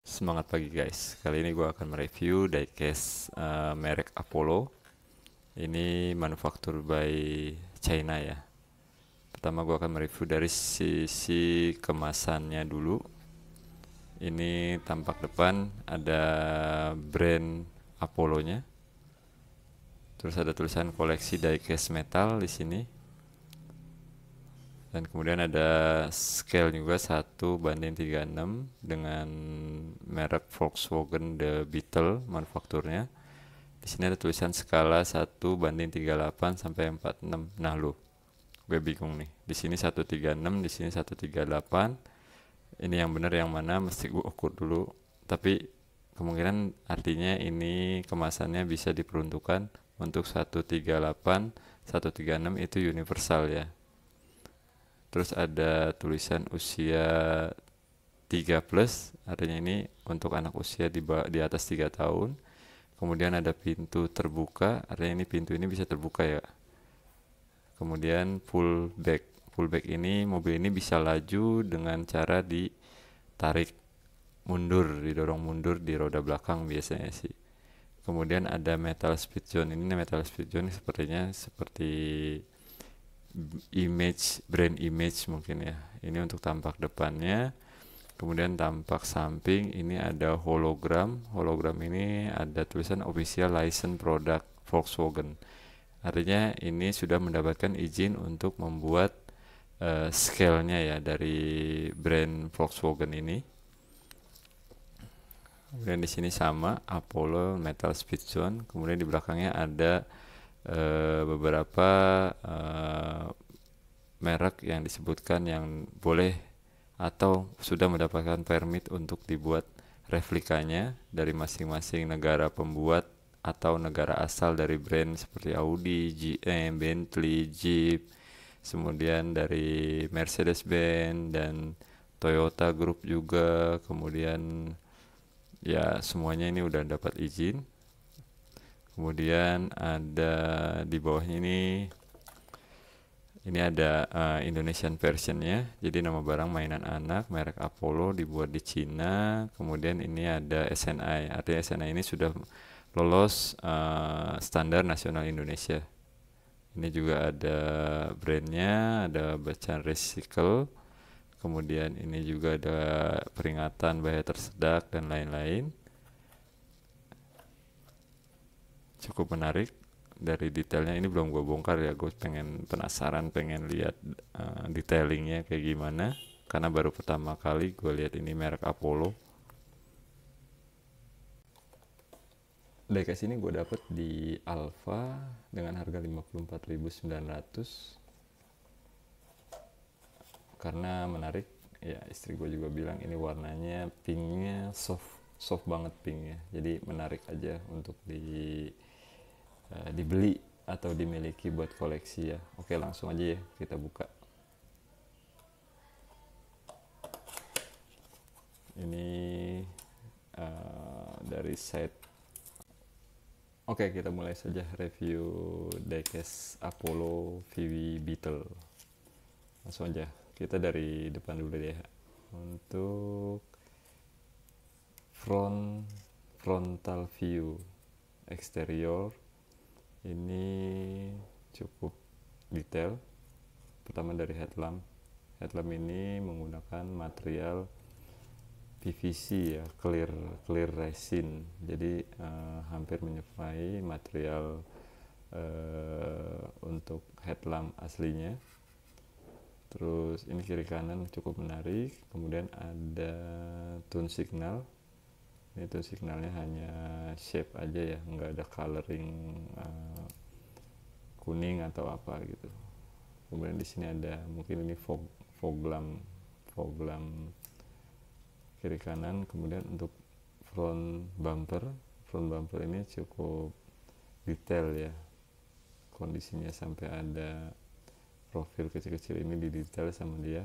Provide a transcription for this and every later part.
Semangat pagi guys, kali ini gue akan mereview diecast merek Apollo. Ini manufaktur by China ya. Pertama gue akan mereview dari sisi kemasannya dulu. Ini tampak depan ada brand Apollo-nya. Terus ada tulisan koleksi diecast metal di sini. Dan kemudian ada scale juga 1:36 dengan merek Volkswagen The Beetle manufakturnya. Di sini ada tulisan skala 1:38 sampai 46. Nah, gue bingung nih. Di sini 136, di sini 138. Ini yang benar yang mana mesti gue ukur dulu. Tapi kemungkinan artinya ini kemasannya bisa diperuntukkan untuk 138, 136 itu universal ya. Terus ada tulisan usia 3 plus, artinya ini untuk anak usia di atas 3 tahun. Kemudian ada pintu terbuka, artinya ini pintu ini bisa terbuka ya. Kemudian full back. Full back ini mobil ini bisa laju dengan cara ditarik mundur, didorong mundur di roda belakang biasanya sih. Kemudian ada metal speed zone. Ini metal speed zone sepertinya seperti brand image mungkin ya. Ini untuk tampak depannya. Kemudian tampak samping ini ada hologram. Hologram ini ada tulisan official license product Volkswagen. Artinya ini sudah mendapatkan izin untuk membuat scale-nya ya dari brand Volkswagen ini. Kemudian di sini sama Apollo Metal Speed Zone. Kemudian di belakangnya ada beberapa merek yang disebutkan yang boleh atau sudah mendapatkan permit untuk dibuat replikanya dari masing-masing negara pembuat atau negara asal dari brand seperti Audi, GM, Bentley, Jeep, kemudian dari Mercedes-Benz dan Toyota Group juga. Kemudian ya semuanya ini udah dapat izin. Kemudian ada di bawahnya ini ada Indonesian versionnya. Jadi nama barang mainan anak merek Apollo dibuat di Cina. Kemudian ini ada SNI. Artinya SNI ini sudah lolos standar nasional Indonesia. Ini juga ada brandnya, ada bacaan recycle. Kemudian ini juga ada peringatan bahaya tersedak dan lain-lain. Cukup menarik. Dari detailnya ini belum gue bongkar ya, gue penasaran pengen lihat detailingnya kayak gimana, karena baru pertama kali gue lihat ini merek Apollo. Diecast ini gue dapet di Alfa dengan harga 54.900 karena menarik ya. Istri gue juga bilang ini warnanya pinknya soft banget pinknya, jadi menarik aja untuk dibeli atau dimiliki buat koleksi ya. Oke, langsung aja ya kita buka. Ini dari set. Oke, kita mulai saja review diecast Apollo VW Beetle. Langsung aja kita dari depan dulu deh. Untuk frontal view eksterior ini cukup detail. Pertama dari headlamp ini menggunakan material PVC ya, clear resin. Jadi hampir menyerupai material untuk headlamp aslinya. Terus ini kiri kanan cukup menarik. Kemudian ada tune signal. Ini tune signalnya hanya shape aja ya, nggak ada coloring kuning atau apa gitu. Kemudian di sini ada mungkin ini fog lamp kiri kanan. Kemudian untuk front bumper ini cukup detail ya, kondisinya sampai ada profil kecil-kecil ini didetail sama dia.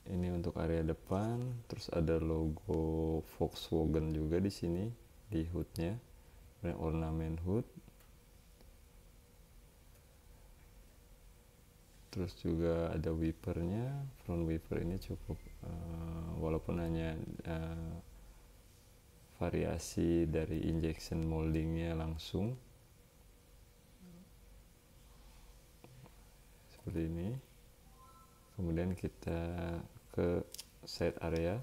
Ini untuk area depan. Terus ada logo Volkswagen juga di sini di hoodnya, ornamen hood. Terus juga ada wipernya. Front wiper ini cukup walaupun hanya variasi dari injection moldingnya langsung seperti ini. Kemudian kita ke set area,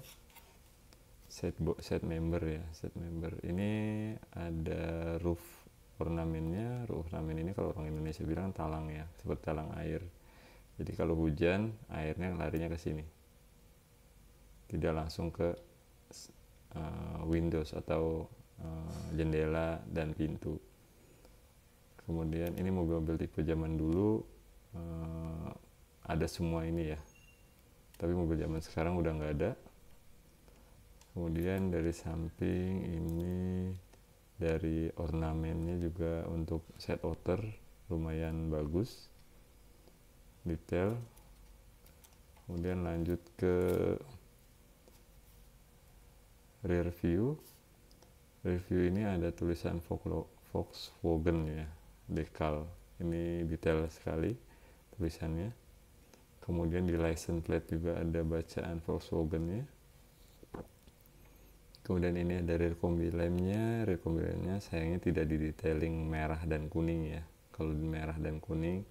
set member ya. Set member ini ada roof ornamennya. Roof ornamen ini kalau orang Indonesia bilang talang ya, seperti talang air. Jadi kalau hujan airnya larinya ke sini, tidak langsung ke windows atau jendela dan pintu. Kemudian ini mobil-mobil tipe zaman dulu ada semua ini ya, tapi mobil zaman sekarang udah nggak ada. Kemudian dari samping ini, dari ornamennya juga untuk set outer lumayan bagus, detail. Kemudian lanjut ke rear view. Rear view ini ada tulisan Volkswagen ya, dekal. Ini detail sekali tulisannya. Kemudian di license plate juga ada bacaan Volkswagen-nya. Kemudian ini ada rear combi lamp-nya. Rear combi lamp-nya sayangnya tidak di detailing merah dan kuning ya. Kalau di merah dan kuning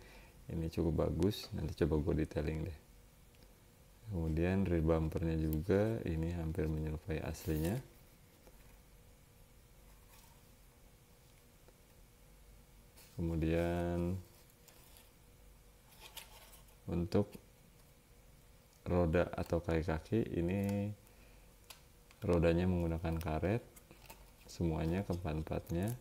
ini cukup bagus. Nanti coba gue detailing deh. Kemudian rear bumpernya juga ini hampir menyerupai aslinya. Kemudian untuk roda atau kaki-kaki ini rodanya menggunakan karet, semuanya keempat-empatnya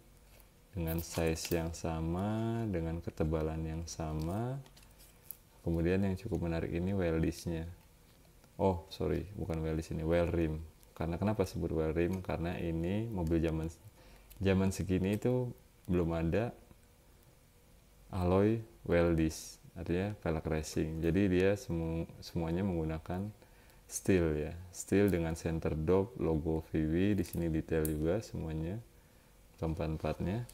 dengan size yang sama, dengan ketebalan yang sama. Kemudian yang cukup menarik ini wheel disc-nya. Oh sorry, bukan wheel disc, ini wheel rim. Karena kenapa sebut wheel rim? Karena ini mobil zaman segini itu belum ada alloy wheel disc, artinya velg racing. Jadi dia semuanya menggunakan steel ya, steel dengan center dop, logo VW. Di sini detail juga semuanya, keempat-empatnya.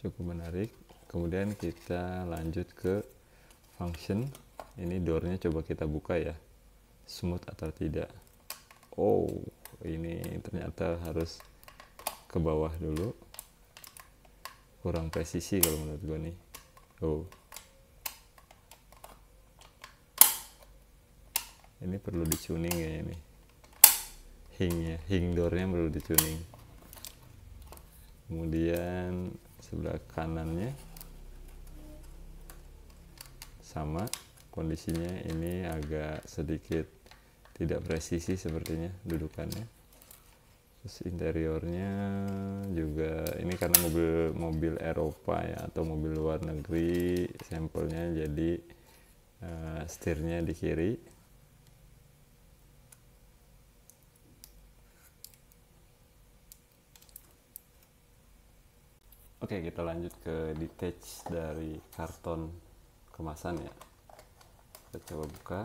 Cukup menarik. Kemudian kita lanjut ke function. Ini doornya coba kita buka ya, smooth atau tidak. Oh, ini ternyata harus ke bawah dulu, kurang presisi kalau menurut gue nih. Oh, ini perlu dicuning ya, ini hing doornya perlu dicuning. Kemudian sebelah kanannya sama kondisinya, ini agak sedikit tidak presisi sepertinya dudukannya. Terus interiornya juga ini karena mobil Eropa ya, atau mobil luar negeri sampelnya, jadi setirnya di kiri. Oke, kita lanjut ke detach dari karton kemasan ya. Kita coba buka.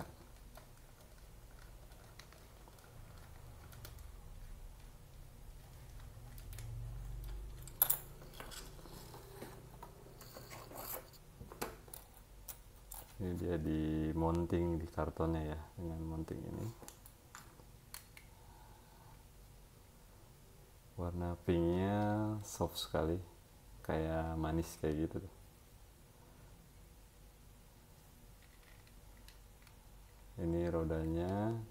Ini dia di mounting di kartonnya ya, dengan mounting ini. Warna pinknya soft sekali, kayak manis kayak gitu. Ini rodanya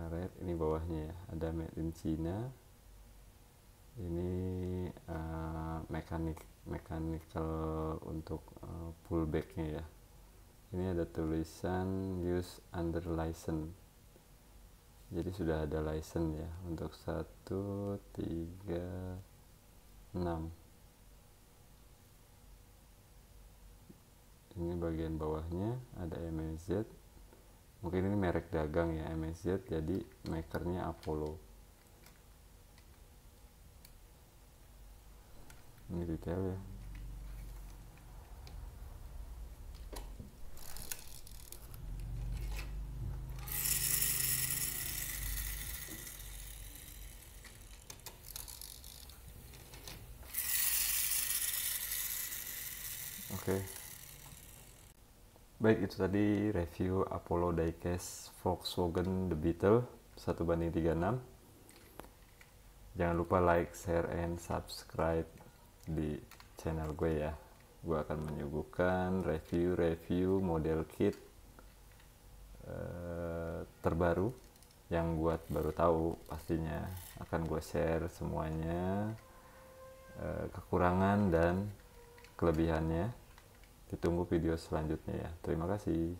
red, ini bawahnya ya, ada made in China. Ini mechanical untuk pullbacknya ya. Ini ada tulisan use under license, jadi sudah ada license ya untuk 136. Ini bagian bawahnya ada MSZ, mungkin ini merek dagang ya MSZ, jadi makernya Apollo. Ini detail ya. Oke. Baik, itu tadi review Apollo Diecast Volkswagen The Beetle 1:36. Jangan lupa like, share, and subscribe di channel gue ya. Gue akan menyuguhkan review-review model kit terbaru yang buat baru tahu. Pastinya akan gue share semuanya, kekurangan dan kelebihannya. Ditunggu video selanjutnya ya. Terima kasih.